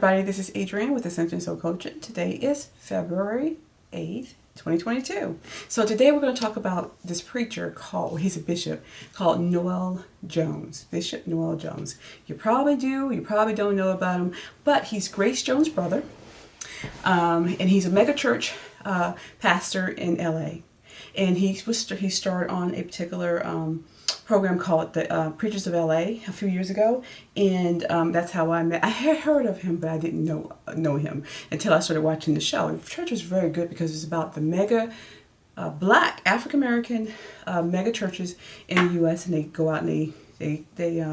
everybody, this is Adrienne with Ascension Soul Coach. Today is February 8th, 2022. So today we're going to talk about this preacher he's a bishop, called Noel Jones. Bishop Noel Jones. You probably do, you probably don't know about him, but he's Grace Jones' brother. And he's a mega church pastor in LA. And he started on a particular program called the Preachers of LA a few years ago, and that's how I met. I had heard of him, but I didn't know him until I started watching the show. The church was very good because it's about the mega black African American mega churches in the U.S. and they go out and they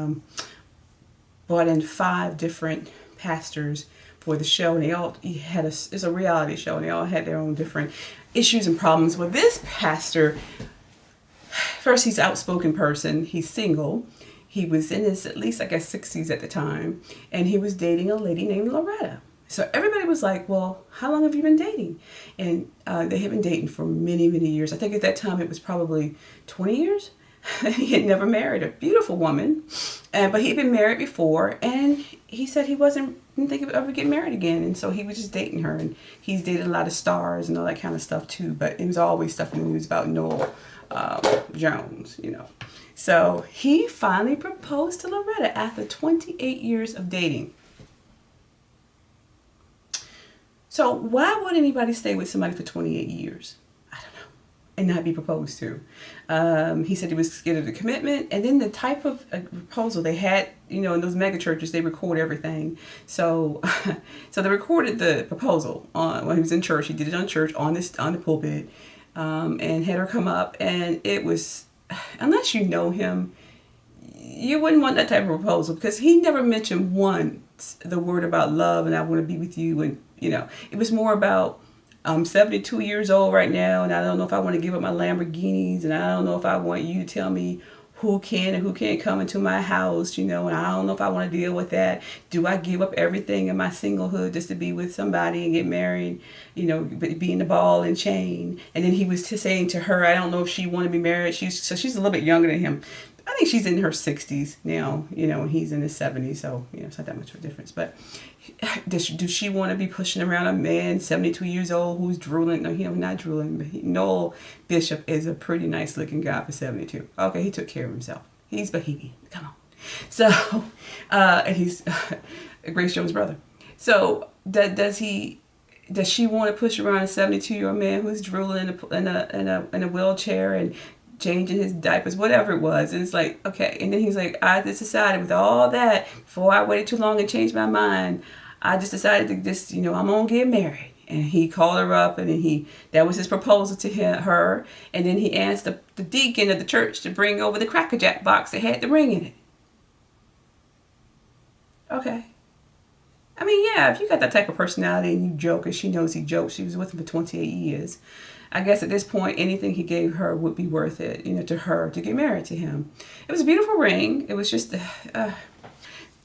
brought in 5 different pastors for the show, and they all it's a reality show, and they all had their own different issues and problems. Well, this pastor, first, he's an outspoken person. He's single. He was in his, at least, I guess, 60s at the time. And he was dating a lady named Loretta. So everybody was like, well, how long have you been dating? And they had been dating for many, many years. I think at that time it was probably 20 years. He had never married a beautiful woman. But he'd been married before. And he said he didn't think he would ever get married again. And so he was just dating her. And he's dated a lot of stars and all that kind of stuff too. But it was always stuff in the news about Noel Jones, you know. So he finally proposed to Loretta after 28 years of dating. So why would anybody stay with somebody for 28 years? I don't know. And not be proposed to. He said he was scared of the commitment. And then the type of proposal they had, you know, in those mega churches, they record everything. So so they recorded the proposal when he was in church. He did it on church, on the pulpit. And had her come up, and it was, unless you know him, you wouldn't want that type of proposal, because he never mentioned once the word about love and I want to be with you. And, you know, it was more about, I'm 72 years old right now, and I don't know if I want to give up my Lamborghinis, and I don't know if I want you to tell me who can and who can't come into my house, you know, and I don't know if I want to deal with that. Do I give up everything in my singlehood just to be with somebody and get married, you know, be in the ball and chain? And then he was saying to her, I don't know if she want to be married. She's a little bit younger than him. I think she's in her 60s now, you know, and he's in his 70s. So, you know, it's not that much of a difference. But does she want to be pushing around a man 72 years old who's drooling? No, he's not drooling. But Noel Bishop is a pretty nice looking guy for 72. Okay, he took care of himself. He's bohemian. Come on. So, and he's Grace Jones' brother. So does she want to push around a 72-year-old man who's drooling in a wheelchair and changing his diapers, whatever it was? And it's like, okay. And then he's like, I just decided with all that, before I waited too long and changed my mind, I just decided to just, you know, I'm going to get married. And he called her up, and then that was his proposal to her. And then he asked the deacon of the church to bring over the Cracker Jack box that had the ring in it. Okay. I mean, yeah, if you got that type of personality and you joke, and she knows he jokes, she was with him for 28 years. I guess at this point, anything he gave her would be worth it, you know, to her, to get married to him. It was a beautiful ring. It was just,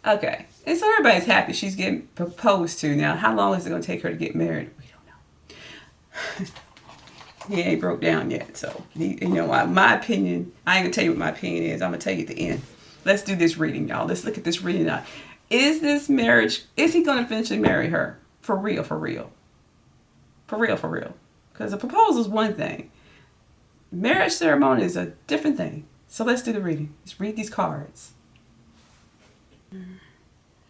okay. And so everybody's happy she's getting proposed to. Now, how long is it going to take her to get married? We don't know. He ain't broke down yet. So, you know, my opinion, I ain't going to tell you what my opinion is. I'm going to tell you at the end. Let's do this reading, y'all. Let's look at this reading now. Is this marriage, is he going to eventually marry her? For real, for real. For real, for real. Because a proposal is one thing. Marriage ceremony is a different thing. So let's do the reading. Let's read these cards.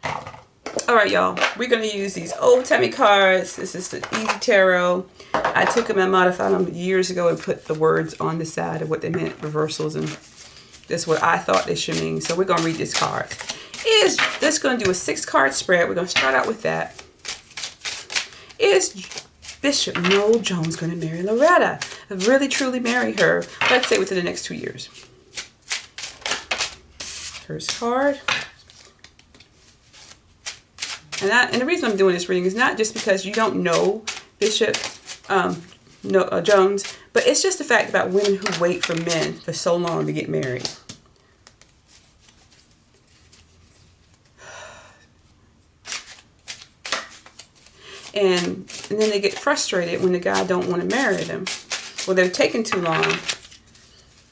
All right, y'all. We're going to use these old-timey cards. This is the Easy Tarot. I took them and modified them years ago and put the words on the side of what they meant, reversals, and that's what I thought they should mean. So we're going to read these cards. Is this going to do a 6-card spread? We're going to start out with that. Is Bishop Noel Jones going to marry Loretta? Really, truly marry her? Let's say within the next 2 years. First card. And the reason I'm doing this reading is not just because you don't know Bishop Jones, but it's just the fact about women who wait for men for so long to get married. And then they get frustrated when the guy don't want to marry them. Well, they're taking too long.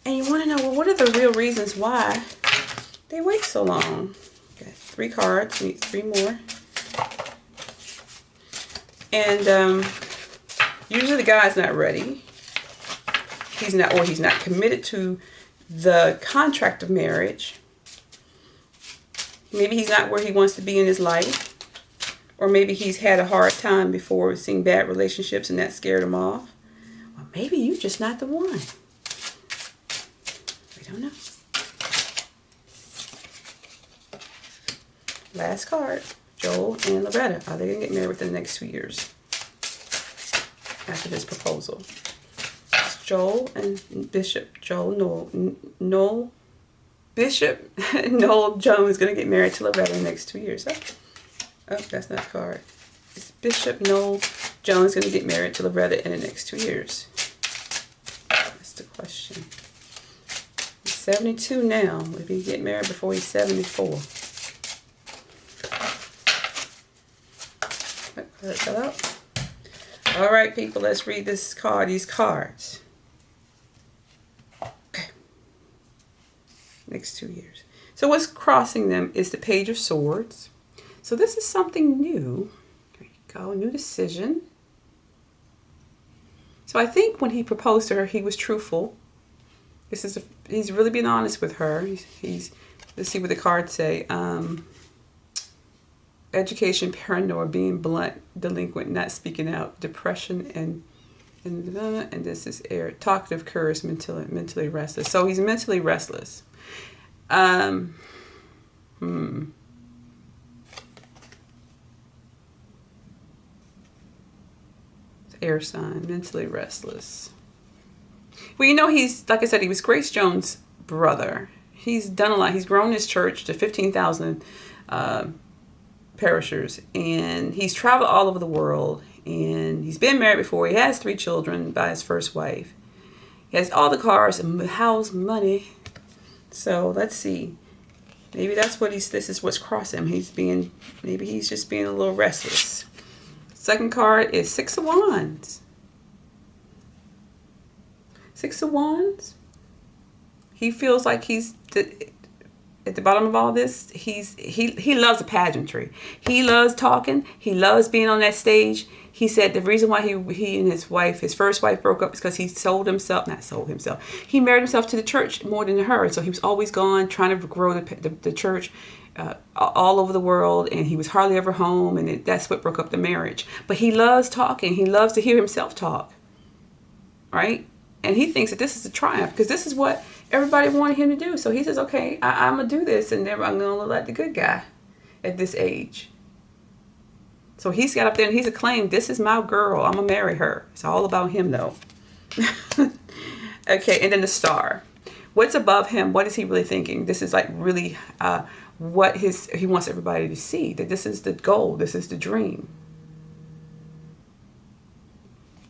And you want to know, well, what are the real reasons why they wait so long? Okay, 3 cards. We need 3 more. And usually the guy's not ready. He's not committed to the contract of marriage. Maybe he's not where he wants to be in his life. Or maybe he's had a hard time before seeing bad relationships and that scared him off. Or maybe you're just not the one. We don't know. Last card. Joel and Loretta. Are they going to get married within the next 2 years? After this proposal. It's Joel and Bishop. Noel. Bishop Noel Jones is going to get married to Loretta in the next 2 years. Oh, that's not the card. It's Bishop Noel Jones going to get married to Loretta in the next 2 years. That's the question. He's 72 now. If he get married before he's 74. Cut that out. All right, people, let's read these cards. Okay. Next 2 years. So what's crossing them is the Page of Swords. So this is something new. There you go, new decision. So I think when he proposed to her, he was truthful. He's really being honest with her. He's let's see what the cards say. Education, paranoia, being blunt, delinquent, not speaking out, depression, and this is air. Talkative, curious, mentally restless. So he's mentally restless. Air sign, mentally restless. Well, you know, he's, like I said, he was Grace Jones' brother. He's done a lot. He's grown his church to 15,000 parishers, and he's traveled all over the world, and he's been married before. He has 3 children by his first wife. He has all the cars and house, money. So let's see. Maybe that's what this is what's crossing him. Maybe he's just being a little restless. Second card is 6 of Wands. 6 of Wands. He feels like he's at the bottom of all this. He loves the pageantry. He loves talking. He loves being on that stage. He said the reason why he and his first wife broke up is because he he married himself to the church more than her. So he was always gone trying to grow the church all over the world, and he was hardly ever home, and that's what broke up the marriage. But he loves talking. He loves to hear himself talk, right? And he thinks that this is a triumph because this is what everybody wanted him to do. So he says, okay, I'm going to do this, and then I'm going to look like the good guy at this age. So he's got up there and he's acclaimed, this is my girl. I'm going to marry her. It's all about him, though. Okay, and then the Star. What's above him? What is he really thinking? This is like really what he wants everybody to see, that this is the goal. This is the dream.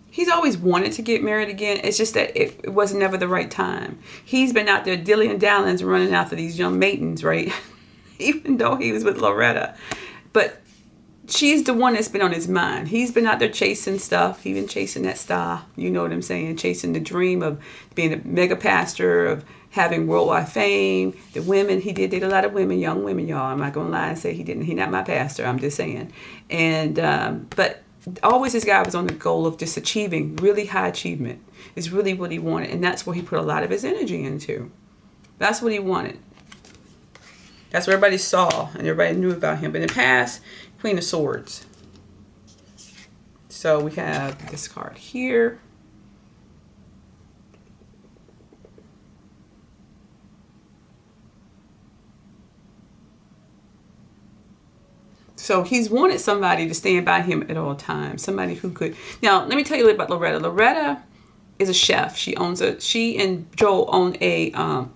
He's always wanted to get married again. It's just that it was never the right time. He's been out there dilly dallings running after these young maidens, right? Even though he was with Loretta. But she's the one that's been on his mind. He's been out there chasing stuff. He's been chasing that star. You know what I'm saying? Chasing the dream of being a mega pastor, of having worldwide fame. The women, he did date a lot of women, young women, y'all. I'm not going to lie and say he didn't. He's not my pastor. I'm just saying. And, but always this guy was on the goal of just achieving really high achievement. Is really what he wanted, and that's where he put a lot of his energy into. That's what he wanted. That's what everybody saw and everybody knew about him. But in the past, Queen of Swords. So we have this card here. So he's wanted somebody to stand by him at all times. Somebody who could. Now, let me tell you a little about Loretta. Loretta is a chef. She and Joel own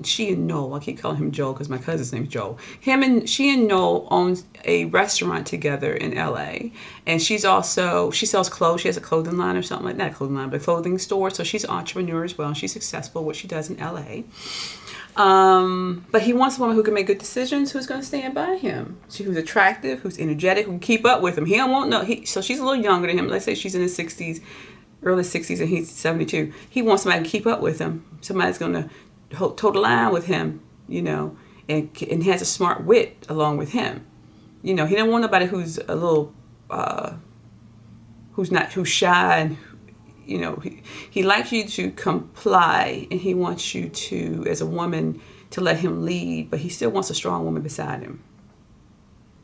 she and Noel, I keep calling him Joel because my cousin's name is Joel. She and Noel owns a restaurant together in LA. And she sells clothes. She has a clothing line or something like that. Not a clothing line, but a clothing store. So she's an entrepreneur as well. She's successful at what she does in LA. But he wants a woman who can make good decisions, who's going to stand by him. Who's attractive, who's energetic, who can keep up with him. He don't want no. So she's a little younger than him. Let's say she's in his 60s, early 60s, and he's 72. He wants somebody to keep up with him. Somebody's going to toe the line with him, you know, and has a smart wit along with him. You know, he don't want nobody who's a little, who's shy, and he likes you to comply, and he wants you to, as a woman, to let him lead, but he still wants a strong woman beside him.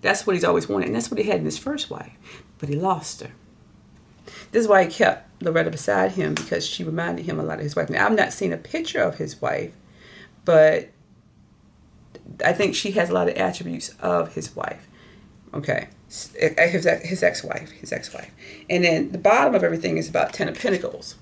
That's what he's always wanted, and that's what he had in his first wife, but he lost her. This is why he kept Loretta beside him, because she reminded him a lot of his wife. Now, I've not seen a picture of his wife, but I think she has a lot of attributes of his wife. Okay, his ex-wife. And then the bottom of everything is about 10 of Pentacles.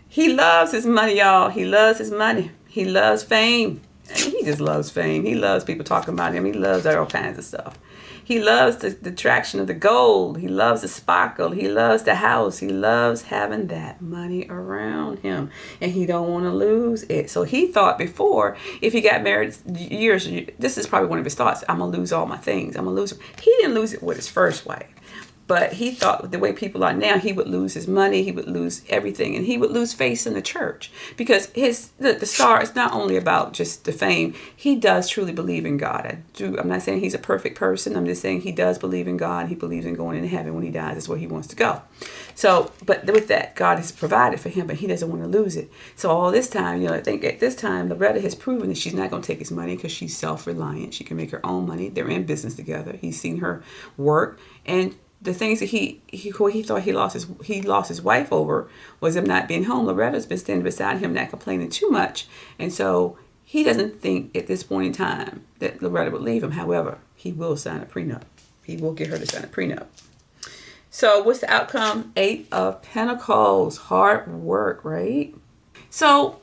He loves his money, y'all. He loves his money. He loves fame. He just loves fame. He loves people talking about him. He loves all kinds of stuff. He loves the attraction of the gold. He loves the sparkle. He loves the house. He loves having that money around him. And he don't want to lose it. So he thought before, if he got married this is probably one of his thoughts, I'm going to lose all my things. I'm going to lose it. He didn't lose it with his first wife. But he thought the way people are now, he would lose his money, he would lose everything, and he would lose face in the church. Because the star is not only about just the fame, he does truly believe in God. I'm not saying he's a perfect person, I'm just saying he does believe in God. He believes in going into heaven when he dies, is where he wants to go. So, but with that, God has provided for him, but he doesn't want to lose it. So all this time, I think at this time, Loretta has proven that she's not going to take his money because she's self-reliant. She can make her own money. They're in business together. He's seen her work, and the things that he thought he lost his wife over was him not being home. Loretta's been standing beside him, not complaining too much, and so he doesn't think at this point in time that Loretta would leave him. However, he will sign a prenup. He will get her to sign a prenup. So what's the outcome? 8 of Pentacles. Hard work, right? So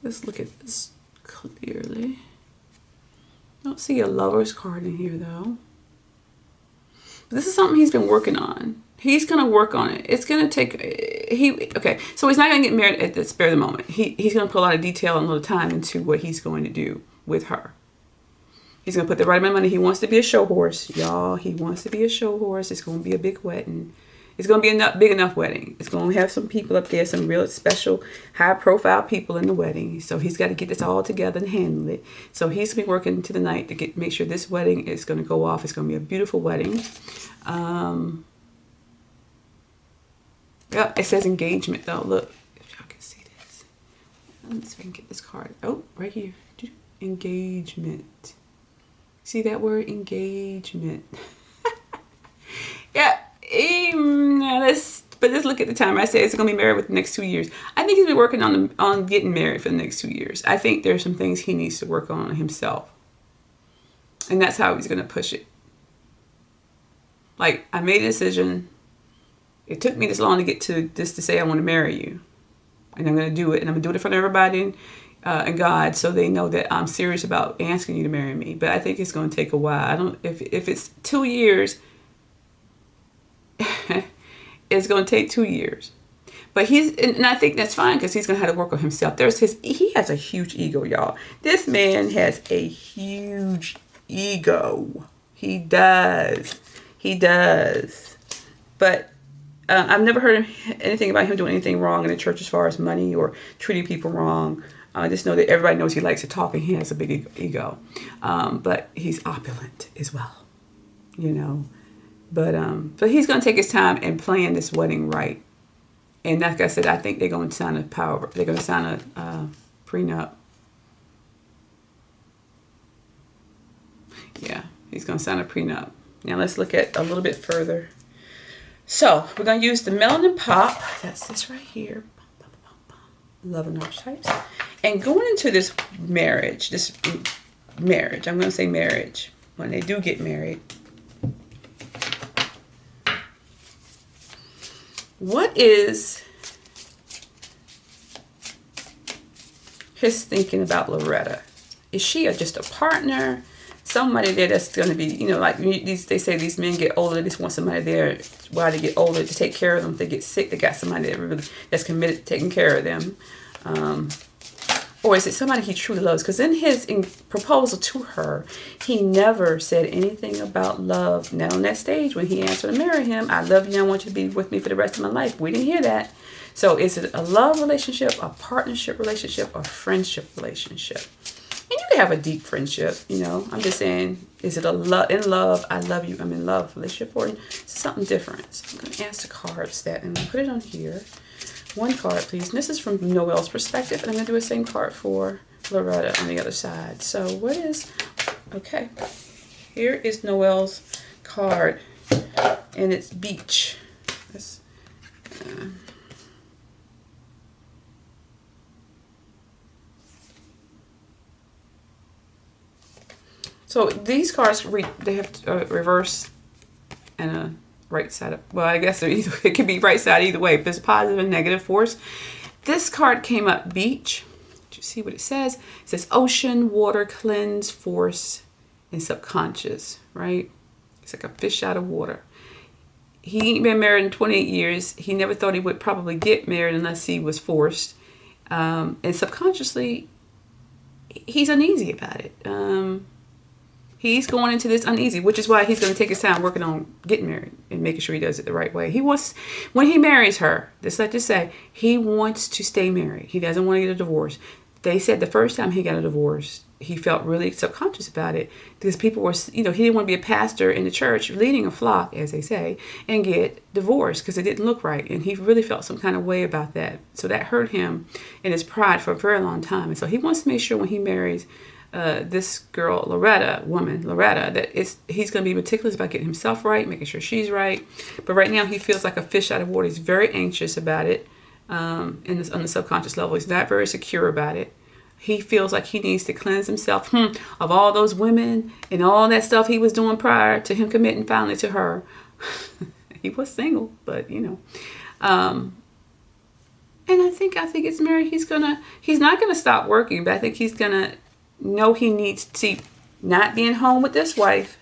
let's look at this clearly. Don't see a Lover's card in here though. This is something he's been working on. He's going to work on it. It's going to take, so he's not going to get married at the spare of the moment. He's going to put a lot of detail and a little time into what he's going to do with her. He's going to put the right amount of money. He wants to be a show horse, y'all. He wants to be a show horse. It's going to be a big wedding. It's going to be a big enough wedding. It's going to have some people up there, some real special, high-profile people in the wedding. So he's got to get this all together and handle it. So he's going to be working to the night to make sure this wedding is going to go off. It's going to be a beautiful wedding. Yeah, it says engagement, though. Look, if y'all can see this. Let's see if I can get this card. Oh, right here. Engagement. See that word? Engagement. Yeah. Let's look at the time. I say it's going to be married within the next 2 years. I think he's been working on getting married for the next 2 years. I think there's some things he needs to work on himself. And that's how he's going to push it. Like, I made a decision. It took me this long to get to this to say I want to marry you. And I'm going to do it. And I'm going to do it in front of everybody and God, so they know that I'm serious about asking you to marry me. But I think it's going to take a while. If it's 2 years, it's going to take 2 years. But and I think that's fine because he's going to have to work on himself. He has a huge ego, y'all. This man has a huge ego. He does. But I've never heard anything about him doing anything wrong in the church as far as money or treating people wrong. I just know that everybody knows he likes to talk and he has a big ego. But he's opulent as well, But he's going to take his time and plan this wedding right. And like I said, I think they're going to sign a prenup. Yeah, he's going to sign a prenup. Now let's look at a little bit further. So we're going to use the Melanin Pop. That's this right here. Love and Archetypes. And going into this marriage, I'm going to say marriage, when they do get married. What is his thinking about Loretta? Is she just a partner? Somebody there that's going to be, they say these men get older, they just want somebody there while they get older to take care of them. If they get sick, they got somebody that's committed to taking care of them. Or is it somebody he truly loves? Because in his proposal to her, he never said anything about love. Not on that stage when he asked her to marry him. I love you. I want you to be with me for the rest of my life. We didn't hear that. So is it a love relationship, a partnership relationship, or friendship relationship? And you could have a deep friendship, you know. I'm just saying, is it in love, I love you, I'm in love relationship, or something different? So I'm going to ask the cards that, and put it on here. One card, please. And this is from Noel's perspective, and I'm going to do the same card for Loretta on the other side. So what is, okay, here is Noel's card, and it's beach. This, so these cards, they have a reverse and a right side up. Well, I guess it could be right side either way, but it's positive and negative force. This card came up beach. Did you see what it says? It says ocean, water, cleanse, force, and subconscious, right? It's like a fish out of water. He ain't been married in 28 years. He never thought he would probably get married unless he was forced. And subconsciously, he's uneasy about it. He's going into this uneasy, which is why he's going to take his time working on getting married and making sure he does it the right way. He wants, when he marries her, let's just say, he wants to stay married. He doesn't want to get a divorce. They said the first time he got a divorce, he felt really subconscious about it because people were, you know, he didn't want to be a pastor in the church leading a flock, as they say, and get divorced because it didn't look right. And he really felt some kind of way about that. So that hurt him in his pride for a very long time. And so he wants to make sure when he marries this girl, Loretta, that he's going to be meticulous about getting himself right, making sure she's right. But right now he feels like a fish out of water. He's very anxious about it on the subconscious level. He's not very secure about it. He feels like he needs to cleanse himself of all those women and all that stuff he was doing prior to him committing finally to her. He was single, but you know. And I think it's married. He's not gonna stop working, but I think he's gonna know he needs to not being home with this wife,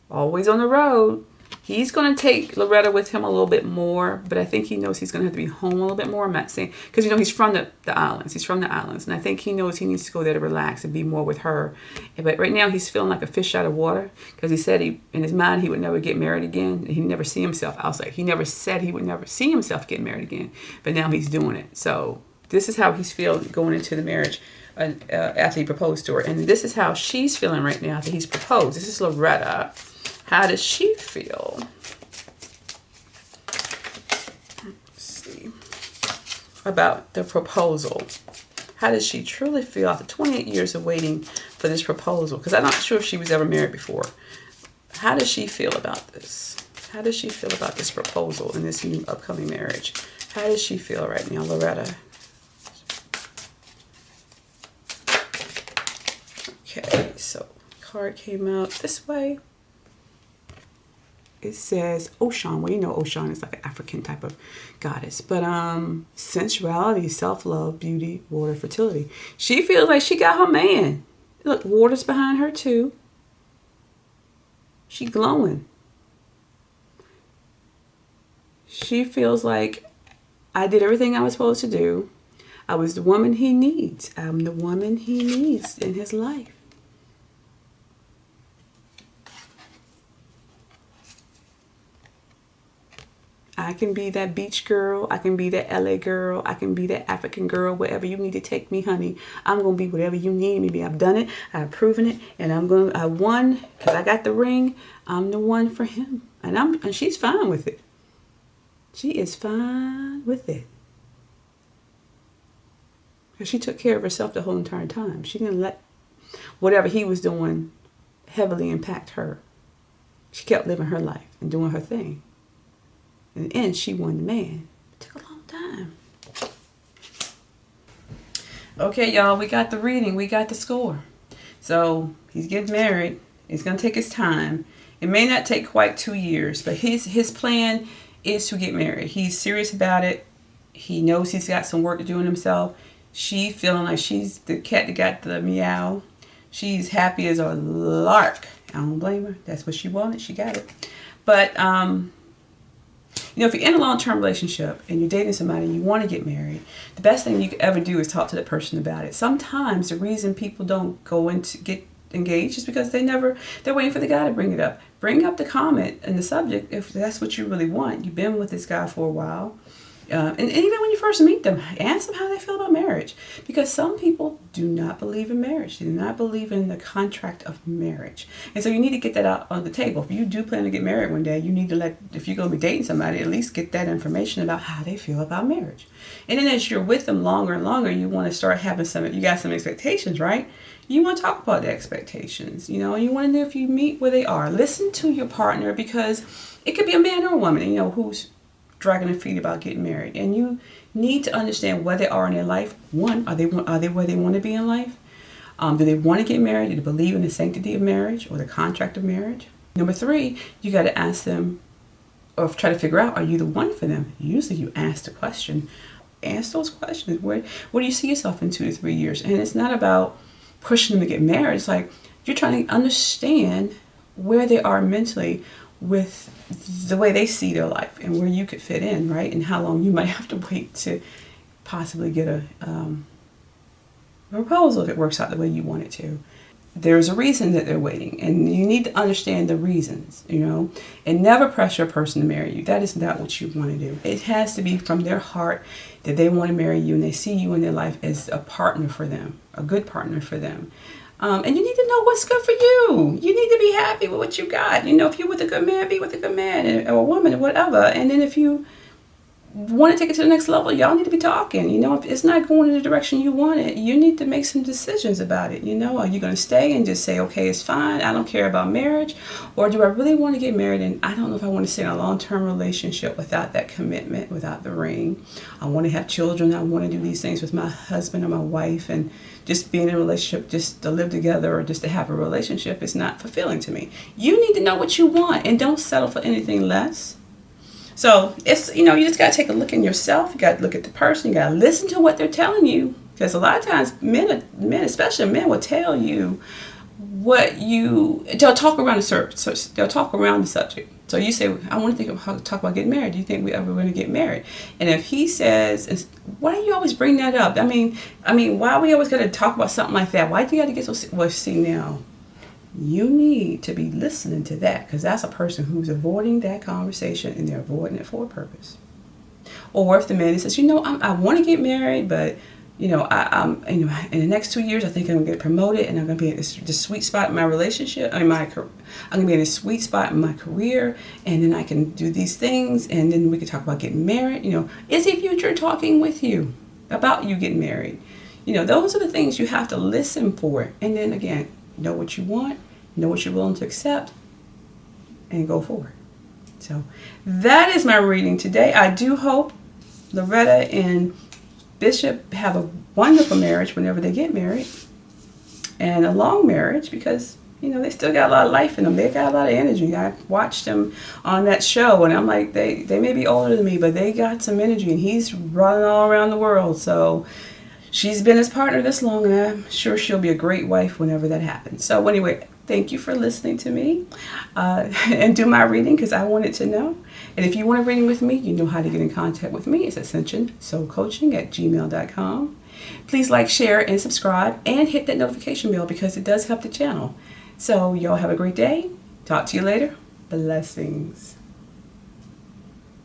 always on the road. He's going to take Loretta with him a little bit more, but I think he knows he's going to have to be home a little bit more. I'm not saying, because you know he's from the islands. He's from the islands, and I think he knows he needs to go there to relax and be more with her. But right now he's feeling like a fish out of water because he said in his mind he would never get married again. He'd never see himself. I was like, he never said he would never see himself getting married again, but now he's doing it. So this is how he's feeling going into the marriage after he proposed to her, and this is how she's feeling right now after he's proposed. This is Loretta. How does she feel? Let's see. About the proposal. How does she truly feel after 28 years of waiting for this proposal? Because I'm not sure if she was ever married before. How does she feel about this? How does she feel about this proposal in this new upcoming marriage? How does she feel right now, Loretta? Okay, so card came out this way. It says Ocean. Well, you know Ocean is like an African type of goddess. But sensuality, self-love, beauty, water, fertility. She feels like she got her man. Look, water's behind her too. She glowing. She feels like I did everything I was supposed to do. I was the woman he needs. I'm the woman he needs in his life. I can be that beach girl. I can be that LA girl. I can be that African girl. Wherever you need to take me, honey. I'm going to be whatever you need me to be. I've done it. I've proven it. And I won because I got the ring. I'm the one for him. And she's fine with it. She is fine with it. Because she took care of herself the whole entire time. She didn't let whatever he was doing heavily impact her. She kept living her life and doing her thing. In the end, she won the man. It took a long time. Okay, y'all, we got the reading. We got the score. So he's getting married. It's going to take his time. It may not take quite 2 years, but his plan is to get married. He's serious about it. He knows he's got some work to do in himself. She feeling like she's the cat that got the meow. She's happy as a lark. I don't blame her. That's what she wanted. She got it. But, you know, if you're in a long-term relationship and you're dating somebody and you want to get married, the best thing you could ever do is talk to that person about it. Sometimes the reason people don't go into get engaged is because they're waiting for the guy to bring it up. Bring up the comment and the subject if that's what you really want. You've been with this guy for a while. And even when you first meet them, ask them how they feel about marriage. Because some people do not believe in marriage. They do not believe in the contract of marriage. And so you need to get that out on the table. If you do plan to get married one day, you need to if you're going to be dating somebody, at least get that information about how they feel about marriage. And then as you're with them longer and longer, you want to start having you got some expectations, right? You want to talk about the expectations, you want to know if you meet where they are. Listen to your partner, because it could be a man or a woman, who's dragging their feet about getting married. And you need to understand where they are in their life. One, are they where they want to be in life? Do they want to get married? Do they believe in the sanctity of marriage or the contract of marriage? Number 3, you got to ask them, or try to figure out, are you the one for them? Usually you ask the question. Ask those questions. Where do you see yourself in 2 to 3 years? And it's not about pushing them to get married. It's like you're trying to understand where they are mentally with the way they see their life and where you could fit in, right? And how long you might have to wait to possibly get a proposal if it works out the way you want it to. There's a reason that they're waiting, and you need to understand the reasons, and never pressure a person to marry you. That is not what you want to do. It has to be from their heart that they want to marry you, and they see you in their life as a partner for them, a good partner for them. And you need to know what's good for you. You need to be happy with what you got. If you're with a good man, be with a good man, or a woman, or whatever. And then if you want to take it to the next level, y'all need to be talking. If it's not going in the direction you want it, you need to make some decisions about it. Are you going to stay and just say, okay, it's fine, I don't care about marriage? Or do I really want to get married, and I don't know if I want to stay in a long-term relationship without that commitment, without the ring? I want to have children. I want to do these things with my husband or my wife, and just being in a relationship just to live together or just to have a relationship is not fulfilling to me. You need to know what you want, and don't settle for anything less. So it's, you just got to take a look in yourself. You got to look at the person. You got to listen to what they're telling you. Because a lot of times men, especially men, will tell you they'll talk around they'll talk around the subject. So you say, I want to talk about getting married. Do you think we ever going to get married? And if he says, why do you always bring that up? I mean, why we always got to talk about something like that? Why do you got to get so, well, see now, you need to be listening to that, because that's a person who's avoiding that conversation, and they're avoiding it for a purpose. Or if the man says, I want to get married, but I'm in the next 2 years, I think I'm gonna get promoted, and I'm gonna be in this sweet spot in my relationship. I'm gonna be in a sweet spot in my career, and then I can do these things, and then we can talk about getting married. Is he future talking with you about you getting married? Those are the things you have to listen for, and then again, know what you want, know what you're willing to accept, and go forward. So that is my reading today. I do hope Loretta and Bishop have a wonderful marriage whenever they get married, and a long marriage, because they still got a lot of life in them. They got a lot of energy. I watched them on that show, and I'm like, they may be older than me, but they got some energy, and he's running all around the world. So she's been his partner this long, and I'm sure she'll be a great wife whenever that happens. So anyway, thank you for listening to me and do my reading, because I wanted to know. And if you want a reading with me, you know how to get in contact with me. It's Ascension Soul Coaching at gmail.com. Please like, share, and subscribe, and hit that notification bell, because it does help the channel. So y'all have a great day. Talk to you later. Blessings.